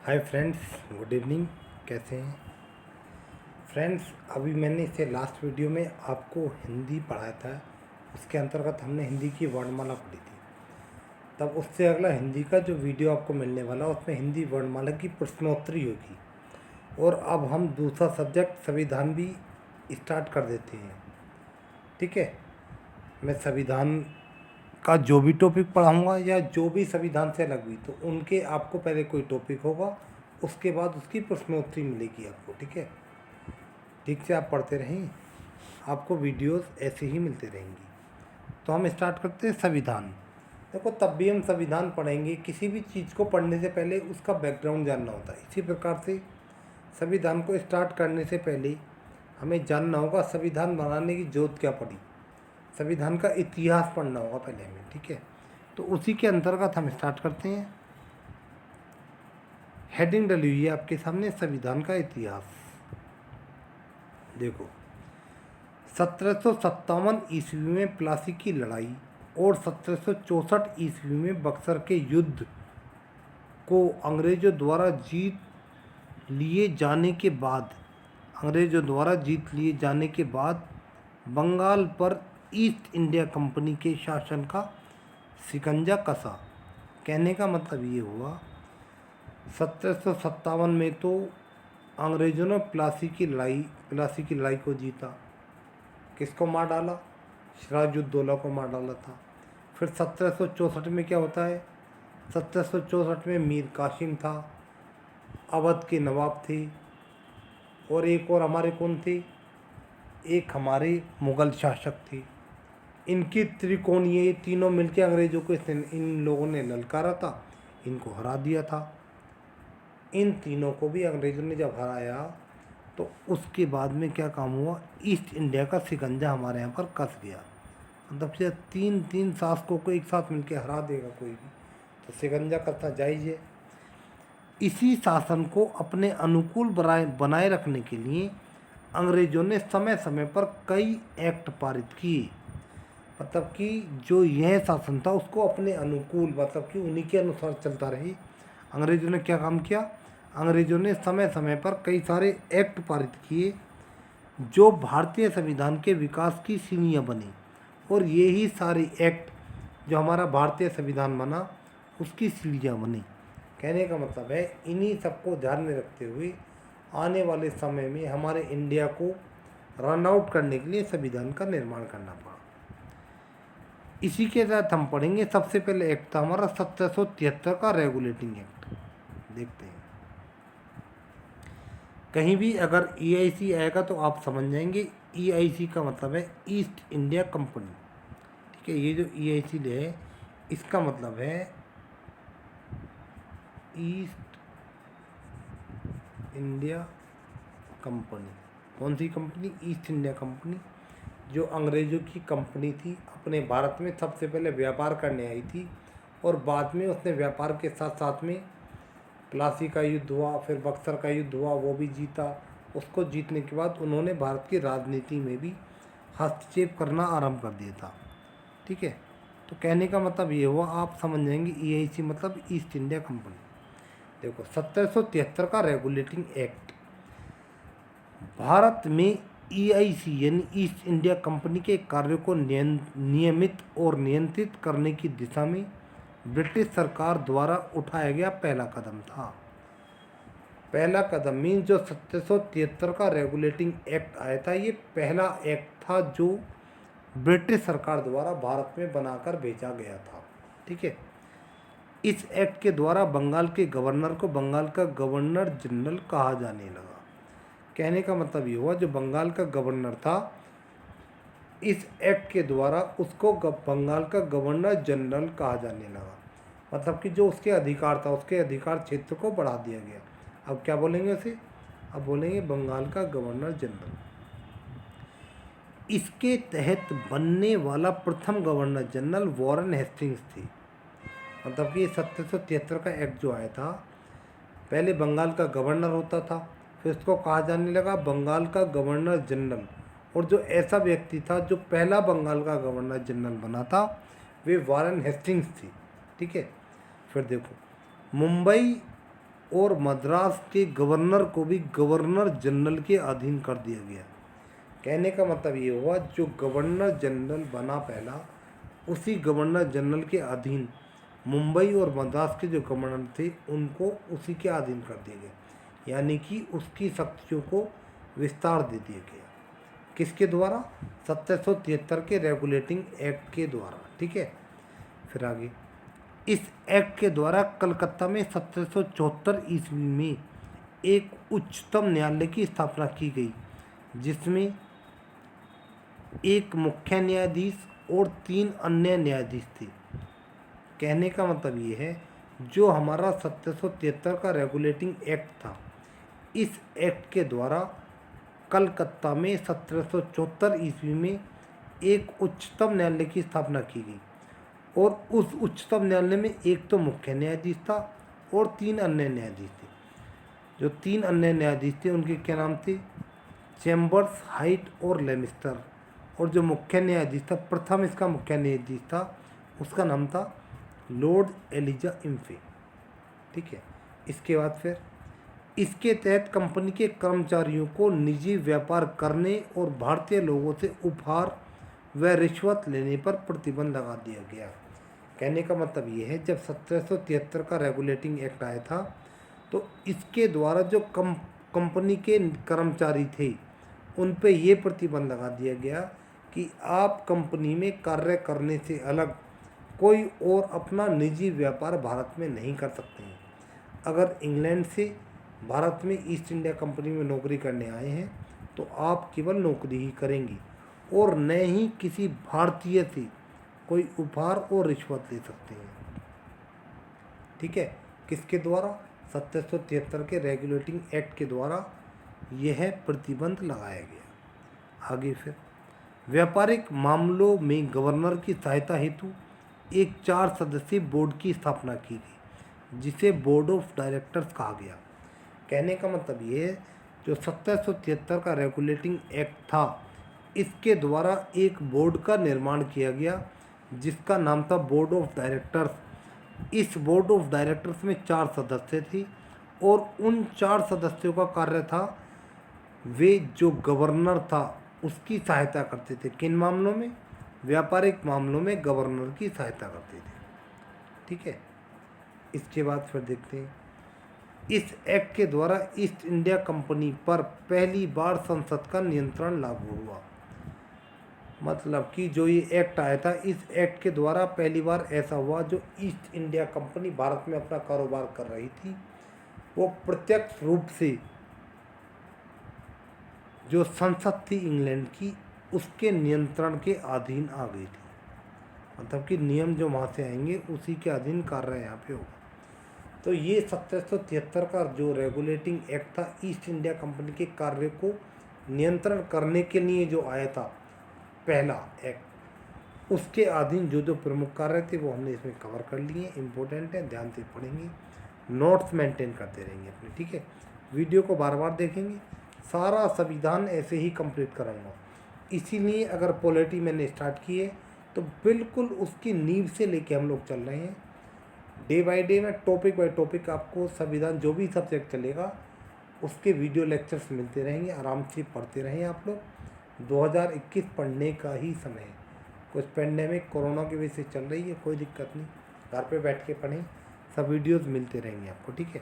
Hi friends, good evening. कैसे हैं friends? अभी मैंने इससे लास्ट वीडियो में आपको हिंदी पढ़ाया था। उसके अंतर्गत हमने हिंदी की वर्णमाला पढ़ी थी। तब उससे अगला हिंदी का जो वीडियो आपको मिलने वाला उसमें हिंदी वर्णमाला की प्रश्नोत्तरी होगी। और अब हम दूसरा सब्जेक्ट संविधान भी स्टार्ट कर देते हैं। ठीक है, मैं संविधान का जो भी टॉपिक पढ़ाऊंगा या जो भी संविधान से अलग हुई तो उनके आपको पहले कोई टॉपिक होगा, उसके बाद उसकी प्रश्नोत्तरी मिलेगी आपको। ठीक है, ठीक से आप पढ़ते रहें, आपको वीडियोस ऐसे ही मिलते रहेंगी। तो हम स्टार्ट करते हैं संविधान। देखो, तब भी हम संविधान पढ़ेंगे, किसी भी चीज़ को पढ़ने से पहले उसका बैकग्राउंड जानना होता है। इसी प्रकार से संविधान को स्टार्ट करने से पहले हमें जानना होगा संविधान बनाने की जरूरत क्या पड़ी। संविधान का इतिहास पढ़ना होगा पहले हमें। ठीक है, तो उसी के अंतर्गत हम स्टार्ट करते हैं। हेडिंग डली हुई है आपके सामने, संविधान का इतिहास। देखो, 1757 ईस्वी में प्लासी की लड़ाई और 1764 ईस्वी में बक्सर के युद्ध को अंग्रेजों द्वारा जीत लिए जाने के बाद बंगाल पर ईस्ट इंडिया कंपनी के शासन का शिकंजा कसा। कहने का मतलब ये हुआ, 1757 में तो अंग्रेजों ने प्लासी की लड़ाई को जीता। किसको मार डाला? सिराजुद्दौला को मार डाला था। फिर 1764 में क्या होता है? 1764 में मीर कासिम था, अवध के नवाब थे, और एक और हमारे कौन थे? एक हमारे मुग़ल शासक थे। इनकी त्रिकोणीय, ये तीनों मिलकर अंग्रेज़ों को इन लोगों ने ललकारा था, इनको हरा दिया था। इन तीनों को भी अंग्रेज़ों ने जब हराया तो उसके बाद में क्या काम हुआ? ईस्ट इंडिया का शिकंजा हमारे यहाँ पर कस गया। मतलब से तीन शासकों को एक साथ मिलकर हरा देगा कोई भी, तो शिकंजा कसना जायज़ है। इसी शासन को अपने अनुकूल बनाए रखने के लिए अंग्रेज़ों ने समय समय पर कई एक्ट पारित किए। मतलब कि जो यह शासन था उसको अपने अनुकूल, मतलब कि उन्हीं के अनुसार चलता रहे। अंग्रेज़ों ने क्या काम किया? अंग्रेज़ों ने समय समय पर कई सारे एक्ट पारित किए जो भारतीय संविधान के विकास की सीढ़ियाँ बनी। और ये ही सारे एक्ट जो हमारा भारतीय संविधान बना उसकी सीढ़ियाँ बनी। कहने का मतलब है, इन्हीं सबको ध्यान में रखते हुए आने वाले समय में हमारे इंडिया को रन आउट करने के लिए संविधान का निर्माण करना पड़ा। इसी के तहत हम पढ़ेंगे। सबसे पहले एक्ट था हमारा 1773 का रेगुलेटिंग एक्ट। देखते हैं, कहीं भी अगर EIC आएगा तो आप समझ जाएंगे, EIC का मतलब है ईस्ट इंडिया कंपनी। ठीक है, ये जो EIC है इसका मतलब है ईस्ट इंडिया कंपनी। कौन सी कंपनी? ईस्ट इंडिया कंपनी, जो अंग्रेज़ों की कंपनी थी, अपने भारत में सबसे पहले व्यापार करने आई थी। और बाद में उसने व्यापार के साथ साथ में प्लासी का युद्ध हुआ, फिर बक्सर का युद्ध हुआ, वो भी जीता। उसको जीतने के बाद उन्होंने भारत की राजनीति में भी हस्तक्षेप करना आरंभ कर दिया था। ठीक है, तो कहने का मतलब ये हुआ, आप समझ जाएंगे EIC मतलब ईस्ट इंडिया कंपनी। देखो, 1773 का रेगुलेटिंग एक्ट भारत में EIC यानी ईस्ट इंडिया कंपनी के कार्यों को नियमित और नियंत्रित करने की दिशा में ब्रिटिश सरकार द्वारा उठाया गया पहला कदम था। पहला कदम मीन जो 1773 का रेगुलेटिंग एक्ट आया था, ये पहला एक्ट था जो ब्रिटिश सरकार द्वारा भारत में बनाकर भेजा गया था। ठीक है, इस एक्ट के द्वारा बंगाल के गवर्नर को बंगाल का गवर्नर जनरल कहा जाने लगा। कहने का मतलब ये हुआ, जो बंगाल का गवर्नर था, इस एक्ट के द्वारा उसको बंगाल का गवर्नर जनरल कहा जाने लगा। मतलब कि जो उसके अधिकार था, उसके अधिकार क्षेत्र को बढ़ा दिया गया। अब क्या बोलेंगे उसे? अब बोलेंगे बंगाल का गवर्नर जनरल। इसके तहत बनने वाला प्रथम गवर्नर जनरल वॉरेन हेस्टिंग्स थे। मतलब कि 1773 का एक्ट जो आया था, पहले बंगाल का गवर्नर होता था, फिर उसको कहा जाने लगा बंगाल का गवर्नर जनरल। और जो ऐसा व्यक्ति था जो पहला बंगाल का गवर्नर जनरल बना था, वे वॉरेन हेस्टिंग्स थे। ठीक है, फिर देखो, मुंबई और मद्रास के गवर्नर को भी गवर्नर जनरल के अधीन कर दिया गया। कहने का मतलब ये हुआ, जो गवर्नर जनरल बना पहला, उसी गवर्नर जनरल के अधीन मुंबई और मद्रास के जो गवर्नर थे उनको उसी के अधीन कर दिया गया, यानी कि उसकी शक्तियों को विस्तार दे दिया गया। किसके द्वारा? 1773 के रेगुलेटिंग एक्ट के द्वारा। ठीक है, फिर आगे, इस एक्ट के द्वारा कलकत्ता में 1774 ईस्वी में एक उच्चतम न्यायालय की स्थापना की गई, जिसमें एक मुख्य न्यायाधीश और 3 अन्य न्यायाधीश थे। कहने का मतलब ये है, जो हमारा 1773 का रेगुलेटिंग एक्ट था, इस एक्ट के द्वारा कलकत्ता में 1774 ईस्वी में एक उच्चतम न्यायालय की स्थापना की गई, और उस उच्चतम न्यायालय में एक तो मुख्य न्यायाधीश था और 3 अन्य न्यायाधीश थे। जो 3 अन्य न्यायाधीश थे उनके क्या नाम थे? चैम्बर्स, हाइट और लेमिस्टर। और जो मुख्य न्यायाधीश था, प्रथम इसका मुख्य न्यायाधीश था, उसका नाम था लॉर्ड एलिजा इम्फे। ठीक है, इसके बाद फिर इसके तहत कंपनी के कर्मचारियों को निजी व्यापार करने और भारतीय लोगों से उपहार व रिश्वत लेने पर प्रतिबंध लगा दिया गया। कहने का मतलब ये है, जब 1773 का रेगुलेटिंग एक्ट आया था, तो इसके द्वारा जो कंपनी के कर्मचारी थे उन पे ये प्रतिबंध लगा दिया गया कि आप कंपनी में कार्य करने से अलग कोई और अपना निजी व्यापार भारत में नहीं कर सकते हैं। अगर इंग्लैंड से भारत में ईस्ट इंडिया कंपनी में नौकरी करने आए हैं तो आप केवल नौकरी ही करेंगे और न ही किसी भारतीय से कोई उपहार और रिश्वत ले सकते हैं। ठीक है, किसके द्वारा? 1773 के रेगुलेटिंग एक्ट के द्वारा यह प्रतिबंध लगाया गया। आगे फिर व्यापारिक मामलों में गवर्नर की सहायता हेतु एक 4 सदस्यीय बोर्ड की स्थापना की गई, जिसे बोर्ड ऑफ डायरेक्टर्स कहा गया। कहने का मतलब ये है, जो 1773 का रेगुलेटिंग एक्ट था, इसके द्वारा एक बोर्ड का निर्माण किया गया जिसका नाम था बोर्ड ऑफ डायरेक्टर्स। इस बोर्ड ऑफ डायरेक्टर्स में 4 सदस्य थे और उन 4 सदस्यों का कार्य था, वे जो गवर्नर था उसकी सहायता करते थे। किन मामलों में? व्यापारिक मामलों में गवर्नर की सहायता करते थे। ठीक है, इसके बाद फिर देखते हैं, इस एक्ट के द्वारा ईस्ट इंडिया कंपनी पर पहली बार संसद का नियंत्रण लागू हुआ। मतलब कि जो ये एक्ट आया था, इस एक्ट के द्वारा पहली बार ऐसा हुआ, जो ईस्ट इंडिया कंपनी भारत में अपना कारोबार कर रही थी, वो प्रत्यक्ष रूप से जो संसद थी इंग्लैंड की, उसके नियंत्रण के अधीन आ गई थी। मतलब कि नियम जो वहाँ से आएंगे उसी के अधीन कार्य यहाँ पे होगा। तो ये 1773 का जो रेगुलेटिंग एक्ट था, ईस्ट इंडिया कंपनी के कार्य को नियंत्रण करने के लिए जो आया था पहला एक्ट, उसके अधीन जो जो प्रमुख कार्य थे वो हमने इसमें कवर कर लिए। इम्पोर्टेंट है, ध्यान से पढ़ेंगे, नोट्स मेंटेन करते रहेंगे अपने। ठीक है, वीडियो को बार बार देखेंगे, सारा संविधान ऐसे ही कंप्लीट कराऊंगा। इसीलिए अगर पॉलिटी मैंने स्टार्ट की है तो बिल्कुल उसकी नींव से लेके हम लोग चल रहे हैं। डे बाय डे में टॉपिक बाय टॉपिक आपको संविधान जो भी सब्जेक्ट चलेगा उसके वीडियो लेक्चर्स मिलते रहेंगे। आराम से पढ़ते रहें आप लोग। 2021 पढ़ने का ही समय है। कुछ पेंडेमिक कोरोना की वजह से चल रही है, कोई दिक्कत नहीं, घर पे बैठ के पढ़ें, सब वीडियोस मिलते रहेंगे आपको। ठीक है,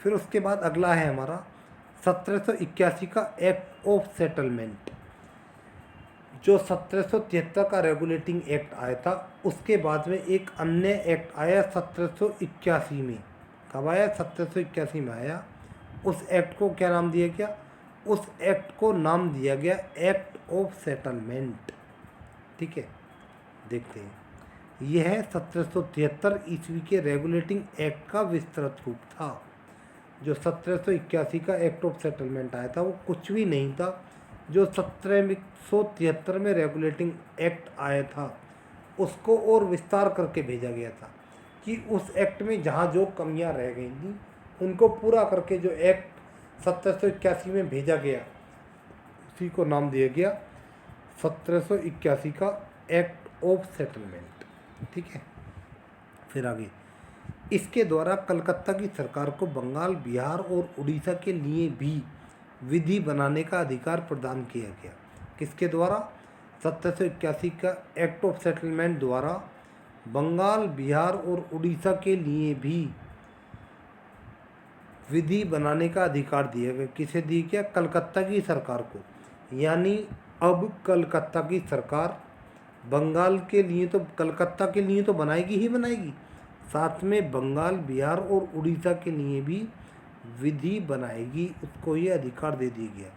फिर उसके बाद अगला है हमारा 1781 का एक्ट ऑफ सेटलमेंट। जो 1773 का रेगुलेटिंग एक्ट आया था, उसके बाद में एक अन्य एक्ट आया 1781 में। कब आया? 1781 में आया। उस एक्ट को क्या नाम दिया गया? उस एक्ट को नाम दिया गया एक्ट ऑफ सेटलमेंट। ठीक है, देखते हैं, यह 1773 ईस्वी के रेगुलेटिंग एक्ट का विस्तृत रूप था। जो 1781 का एक्ट ऑफ सेटलमेंट आया था वो कुछ भी नहीं था। जो 1773 में रेगुलेटिंग एक्ट आया था उसको और विस्तार करके भेजा गया था कि उस एक्ट में जहाँ जो कमियां रह गई थी उनको पूरा करके जो एक्ट 1781 में भेजा गया उसी को नाम दिया गया 1781 का एक्ट ऑफ सेटलमेंट। ठीक है, फिर आगे इसके द्वारा कलकत्ता की सरकार को बंगाल, बिहार और उड़ीसा के लिए भी विधि बनाने का अधिकार प्रदान किया गया। किसके द्वारा? 1781 का एक्ट ऑफ सेटलमेंट द्वारा बंगाल, बिहार और उड़ीसा के लिए भी विधि बनाने का अधिकार दिया गया। किसे दिया गया? कलकत्ता की सरकार को। यानी अब कलकत्ता की सरकार बंगाल के लिए तो, कलकत्ता के लिए तो बनाएगी ही बनाएगी, साथ में बंगाल, बिहार और उड़ीसा के लिए भी विधि बनाएगी। उसको ये अधिकार दे दिया गया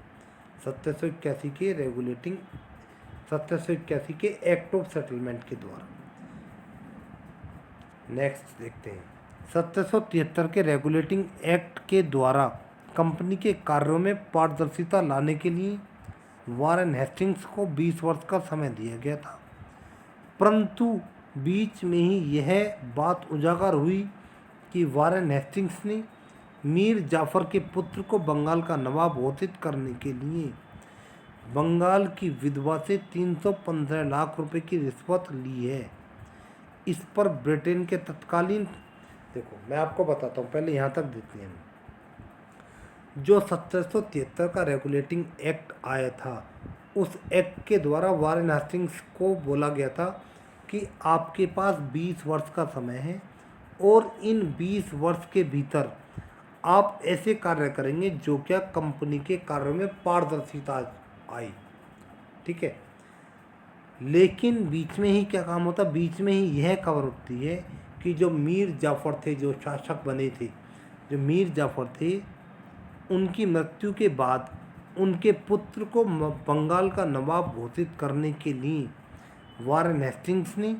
1781 के रेगुलेटिंग 1781 के एक्ट ऑफ सेटलमेंट के द्वारा। नेक्स्ट देखते हैं 1773 के रेगुलेटिंग एक्ट के द्वारा कंपनी के कार्यों में पारदर्शिता लाने के लिए वारेन हेस्टिंग्स को 20 वर्ष का समय दिया गया था, परंतु बीच में ही यह बात उजागर हुई कि वारेन हेस्टिंग्स ने मीर जाफर के पुत्र को बंगाल का नवाब घोषित करने के लिए बंगाल की विधवा से 315 लाख रुपए की रिश्वत ली है। इस पर ब्रिटेन के तत्कालीन, देखो मैं आपको बताता हूँ, पहले यहाँ तक देखते हैं। जो 1773 का रेगुलेटिंग एक्ट आया था, उस एक्ट के द्वारा वारेन हेस्टिंग्स को बोला गया था कि आपके पास 20 वर्ष का समय है और इन 20 वर्ष के भीतर आप ऐसे कार्य करेंगे जो क्या कंपनी के कार्यों में पारदर्शिता आई। ठीक है, लेकिन बीच में ही क्या काम होता, बीच में ही यह खबर उठती है कि जो मीर जाफर थे, जो शासक बने थे, जो मीर जाफर थे, उनकी मृत्यु के बाद उनके पुत्र को बंगाल का नवाब घोषित करने के लिए वारेन हेस्टिंग्स ने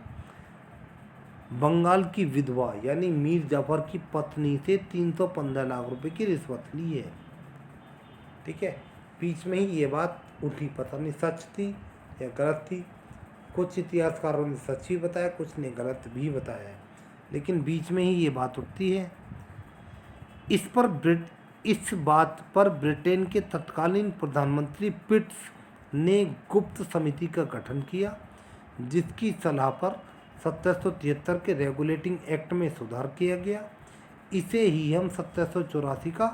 बंगाल की विधवा यानी मीर जाफर की पत्नी से 315 लाख रुपए की रिश्वत ली है। ठीक है, बीच में ही ये बात उठी, पता नहीं सच थी या गलत थी। कुछ इतिहासकारों ने सच ही बताया, कुछ ने गलत भी बताया है, लेकिन बीच में ही ये बात उठती है। इस बात पर ब्रिटेन के तत्कालीन प्रधानमंत्री पिट्स ने गुप्त समिति का गठन किया, जिसकी सलाह पर 1773 के रेगुलेटिंग एक्ट में सुधार किया गया। इसे ही हम 1784 का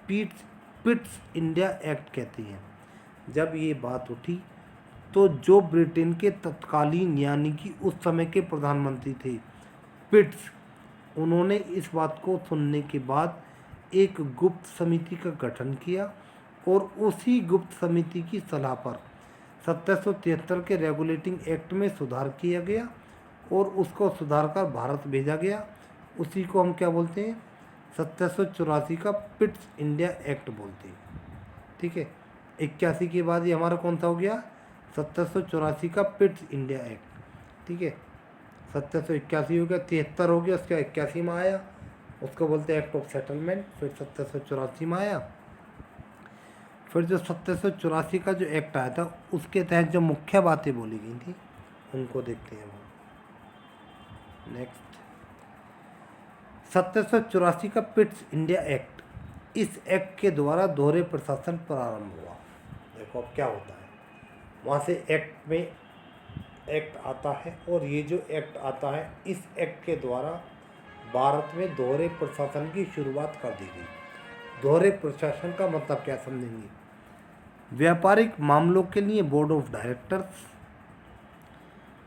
पिट्स इंडिया एक्ट कहते हैं। जब ये बात उठी तो जो ब्रिटेन के तत्कालीन यानी कि उस समय के प्रधानमंत्री थे पिट्स, उन्होंने इस बात को सुनने के बाद एक गुप्त समिति का गठन किया और उसी गुप्त समिति की सलाह पर 1773 के रेगुलेटिंग एक्ट में सुधार किया गया और उसको सुधार कर भारत भेजा गया। उसी को हम क्या बोलते हैं? 1784 का पिट्स इंडिया एक्ट बोलते हैं। ठीक है, 81 के बाद ये हमारा कौन सा हो गया? 1784 का पिट्स इंडिया एक्ट। ठीक है, 1781 हो गया, 73 हो गया, उसका 81 में आया, उसको बोलते हैं एक्ट ऑफ सेटलमेंट। फिर 1784 में आया, फिर जो 1784 का जो एक्ट आया था उसके तहत जो मुख्य बातें बोली गई थी उनको देखते हैं। नेक्स्ट 1784 का पिट्स इंडिया एक्ट, इस एक्ट के द्वारा दोहरे प्रशासन प्रारंभ हुआ। देखो अब क्या होता है, वहाँ से एक्ट में एक्ट आता है और ये जो एक्ट आता है, इस एक्ट के द्वारा भारत में दोहरे प्रशासन की शुरुआत कर दी गई। दोहरे प्रशासन का मतलब क्या समझेंगे? व्यापारिक मामलों के लिए बोर्ड ऑफ डायरेक्टर्स,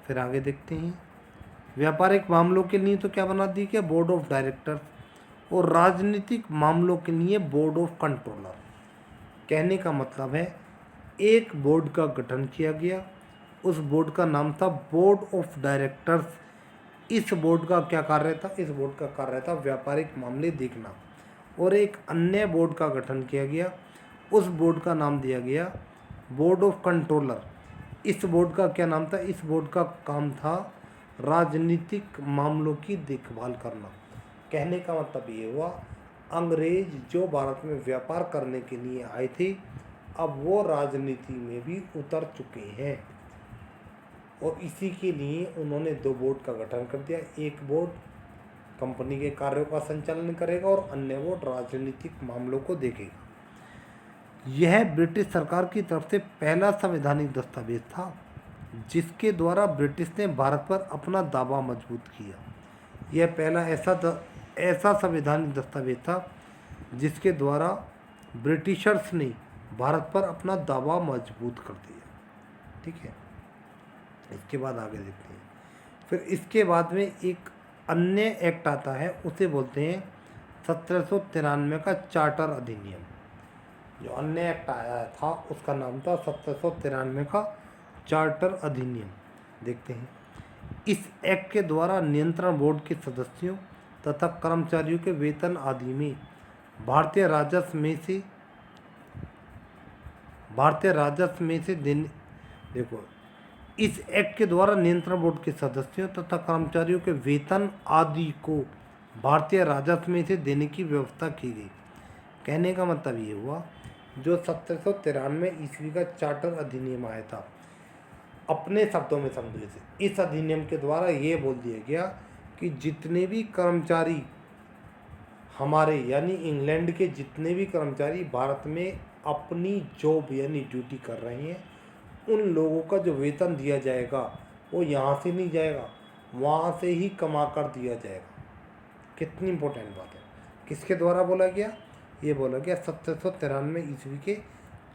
फिर आगे देखते हैं। व्यापारिक मामलों के लिए तो क्या बना दी गया? बोर्ड ऑफ डायरेक्टर्स, और राजनीतिक मामलों के लिए बोर्ड ऑफ कंट्रोलर। कहने का मतलब है एक बोर्ड का गठन किया गया, उस बोर्ड का नाम था बोर्ड ऑफ डायरेक्टर्स। इस बोर्ड का क्या कार्य था? इस बोर्ड का कार्य था व्यापारिक मामले देखना। और एक अन्य बोर्ड का गठन किया गया, उस बोर्ड का नाम दिया गया बोर्ड ऑफ कंट्रोलर। इस बोर्ड का क्या नाम था? इस बोर्ड का काम था राजनीतिक मामलों की देखभाल करना। कहने का मतलब ये हुआ, अंग्रेज जो भारत में व्यापार करने के लिए आए थे, अब वो राजनीति में भी उतर चुके हैं और इसी के लिए उन्होंने दो बोर्ड का गठन कर दिया। एक बोर्ड कंपनी के कार्यों का संचालन करेगा और अन्य बोर्ड राजनीतिक मामलों को देखेगा। यह ब्रिटिश सरकार की तरफ से पहला संवैधानिक दस्तावेज था जिसके द्वारा ब्रिटिश ने भारत पर अपना दावा मजबूत किया। यह पहला ऐसा ऐसा संवैधानिक दस्तावेज था जिसके द्वारा ब्रिटिशर्स ने भारत पर अपना दावा मजबूत कर दिया। ठीक है, इसके बाद आगे देखते हैं। फिर इसके बाद में एक अन्य एक्ट आता है, उसे बोलते हैं 1793 का चार्टर अधिनियम। जो अन्य एक्ट आया था उसका नाम था 1793 का चार्टर अधिनियम। देखते हैं। इस एक्ट के द्वारा नियंत्रण बोर्ड के सदस्यों तथा कर्मचारियों के वेतन आदि में भारतीय राजस्व में से देने देखो, इस एक्ट के द्वारा नियंत्रण बोर्ड के सदस्यों तथा कर्मचारियों के वेतन आदि को भारतीय राजस्व में से देने की व्यवस्था की गई। कहने का मतलब ये हुआ, जो 1793 ईस्वी का चार्टर अधिनियम आया था, अपने शब्दों में समझो इसे, इस अधिनियम के द्वारा ये बोल दिया गया कि जितने भी कर्मचारी हमारे यानी इंग्लैंड के जितने भी कर्मचारी भारत में अपनी जॉब यानी ड्यूटी कर रहे हैं, उन लोगों का जो वेतन दिया जाएगा वो यहाँ से नहीं जाएगा, वहाँ से ही कमा कर दिया जाएगा। कितनी इम्पोर्टेंट बात है। किसके द्वारा बोला गया? ये बोला गया 1793 ईस्वी के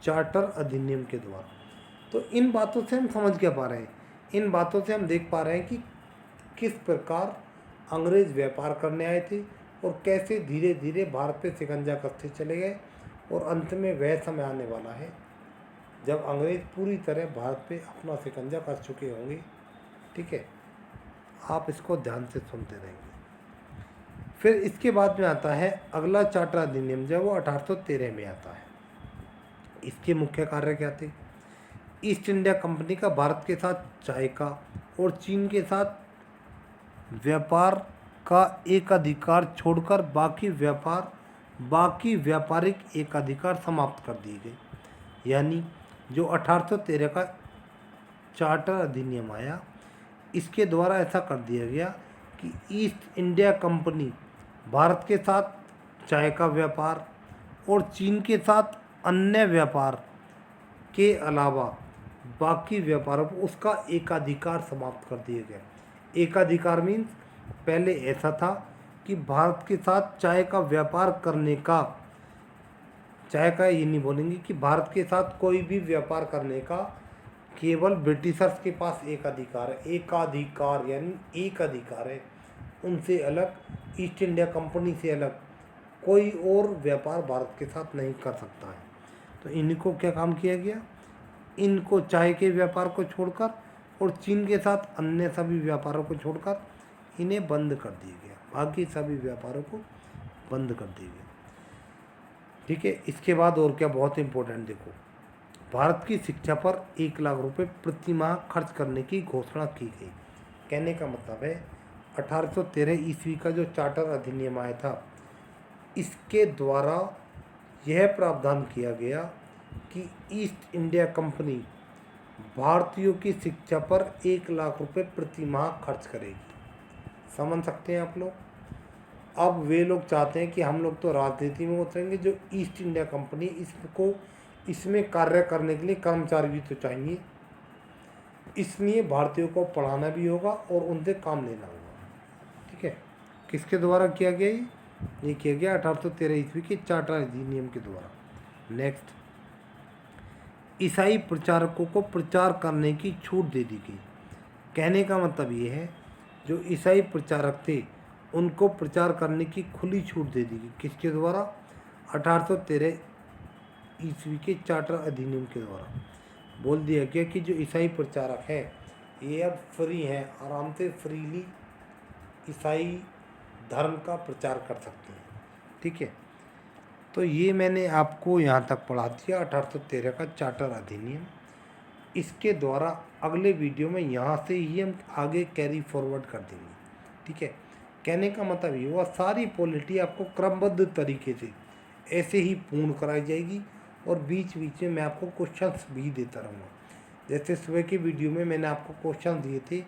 चार्टर अधिनियम के द्वारा। तो इन बातों से हम समझ क्या पा रहे हैं, इन बातों से हम देख पा रहे हैं कि किस प्रकार अंग्रेज़ व्यापार करने आए थे और कैसे धीरे धीरे भारत पे शिकंजा कसते चले गए, और अंत में वह समय आने वाला है जब अंग्रेज़ पूरी तरह भारत पे अपना शिकंजा कस चुके होंगे। ठीक है, आप इसको ध्यान से सुनते रहेंगे। फिर इसके बाद में आता है अगला चार्टर अधिनियम, जब वो 1813 में आता है। इसके मुख्य कार्य क्या थे? ईस्ट इंडिया कंपनी का भारत के साथ चाय का और चीन के साथ व्यापार का एकाधिकार छोड़कर बाकी व्यापारिक एकाधिकार समाप्त कर दिए गए। यानी जो 1813 का चार्टर अधिनियम आया, इसके द्वारा ऐसा कर दिया गया कि ईस्ट इंडिया कंपनी भारत के साथ चाय का व्यापार और चीन के साथ अन्य व्यापार के अलावा बाकी व्यापारों को उसका एकाधिकार समाप्त कर दिया गया। एकाधिकार मीन्स पहले ऐसा था कि भारत के साथ चाय का व्यापार करने का, चाय का ये नहीं बोलेंगे कि भारत के साथ कोई भी व्यापार करने का केवल ब्रिटिशर्स के पास एक अधिकार है। एकाधिकार यानी एक अधिकार है, उनसे अलग, ईस्ट इंडिया कंपनी से अलग कोई और व्यापार भारत के साथ नहीं कर सकता है। तो इनको क्या काम किया गया? इनको चाय के व्यापार को छोड़कर और चीन के साथ अन्य सभी व्यापारों को छोड़कर इन्हें बंद कर दिया गया, बाकी सभी व्यापारों को बंद कर दिया गया। ठीक है, इसके बाद और क्या बहुत इंपॉर्टेंट देखो, भारत की शिक्षा पर 1 लाख रुपए प्रति माह खर्च करने की घोषणा की गई। कहने का मतलब है 1813 ईस्वी का जो चार्टर अधिनियम आया था, इसके द्वारा यह प्रावधान किया गया कि ईस्ट इंडिया कंपनी भारतीयों की शिक्षा पर 1 लाख रुपए प्रति माह खर्च करेगी। समझ सकते हैं आप लोग? अब वे लोग चाहते हैं कि हम लोग तो राजनीति में उतरेंगे, जो ईस्ट इंडिया कंपनी इसमें कार्य करने के लिए कर्मचारी भी तो चाहिए, इसलिए भारतीयों को पढ़ाना भी होगा और उनसे काम लेना होगा। ठीक है, किसके द्वारा किया गया? ये किया गया 1813 ईस्वी के चार्टर अधिनियम के द्वारा। नेक्स्ट, ईसाई प्रचारकों को प्रचार करने की छूट दे दी गई। कहने का मतलब ये है, जो ईसाई प्रचारक थे उनको प्रचार करने की खुली छूट दे दी गई। किसके द्वारा? 1813 ईस्वी के चार्टर अधिनियम के द्वारा बोल दिया गया कि जो ईसाई प्रचारक हैं ये अब फ्री हैं, आराम से फ्रीली ईसाई धर्म का प्रचार कर सकते हैं। ठीक है, तो ये मैंने आपको यहाँ तक पढ़ा दिया 1813 का चार्टर अधिनियम। इसके द्वारा अगले वीडियो में यहाँ से ही हम आगे कैरी फॉरवर्ड कर देंगे। ठीक है, कहने का मतलब ये हुआ, सारी पॉलिटी आपको क्रमबद्ध तरीके से ऐसे ही पूर्ण कराई जाएगी और बीच बीच में मैं आपको क्वेश्चंस भी देता रहूँगा। जैसे सुबह की वीडियो में मैंने आपको क्वेश्चन दिए थे,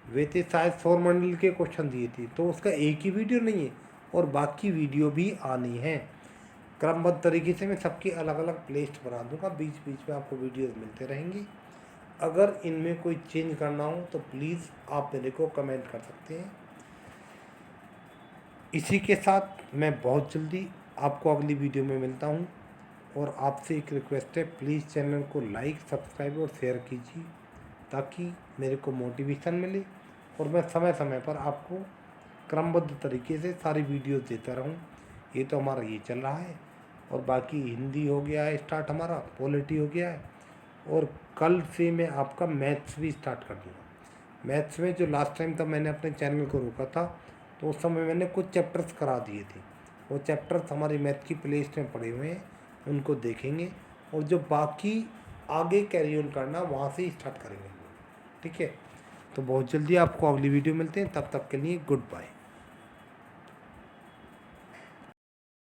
वे थे शायद सौरमंडल के क्वेश्चन दिए थे, तो उसका एक ही वीडियो नहीं है और बाकी वीडियो भी आनी है। क्रमबद्ध तरीके से मैं सबकी अलग अलग प्लेलिस्ट बना दूंगा, बीच बीच में आपको वीडियोस मिलते रहेंगे। अगर इनमें कोई चेंज करना हो तो प्लीज़ आप मेरे को कमेंट कर सकते हैं। इसी के साथ मैं बहुत जल्दी आपको अगली वीडियो में मिलता हूँ। और आपसे एक रिक्वेस्ट है, प्लीज़ चैनल को लाइक, सब्सक्राइब और शेयर कीजिए ताकि मेरे को मोटिवेशन मिले और मैं समय समय पर आपको क्रमबद्ध तरीके से सारी वीडियोस देता रहूं। ये तो हमारा ये चल रहा है। और बाकी हिंदी हो गया है स्टार्ट, हमारा पॉलिटी हो गया है, और कल से मैं आपका मैथ्स भी स्टार्ट कर दूँगा। मैथ्स में जो लास्ट टाइम था मैंने अपने चैनल को रोका था, तो उस समय मैंने कुछ चैप्टर्स करा दिए थे। वो चैप्टर्स हमारी मैथ की प्लेलिस्ट में पड़े हुए हैं, उनको देखेंगे और जो बाकी आगे कैरी ऑन करना वहाँ से स्टार्ट करेंगे। ठीक है, तो बहुत जल्दी आपको अगली वीडियो मिलते हैं, तब तक के लिए गुड बाय।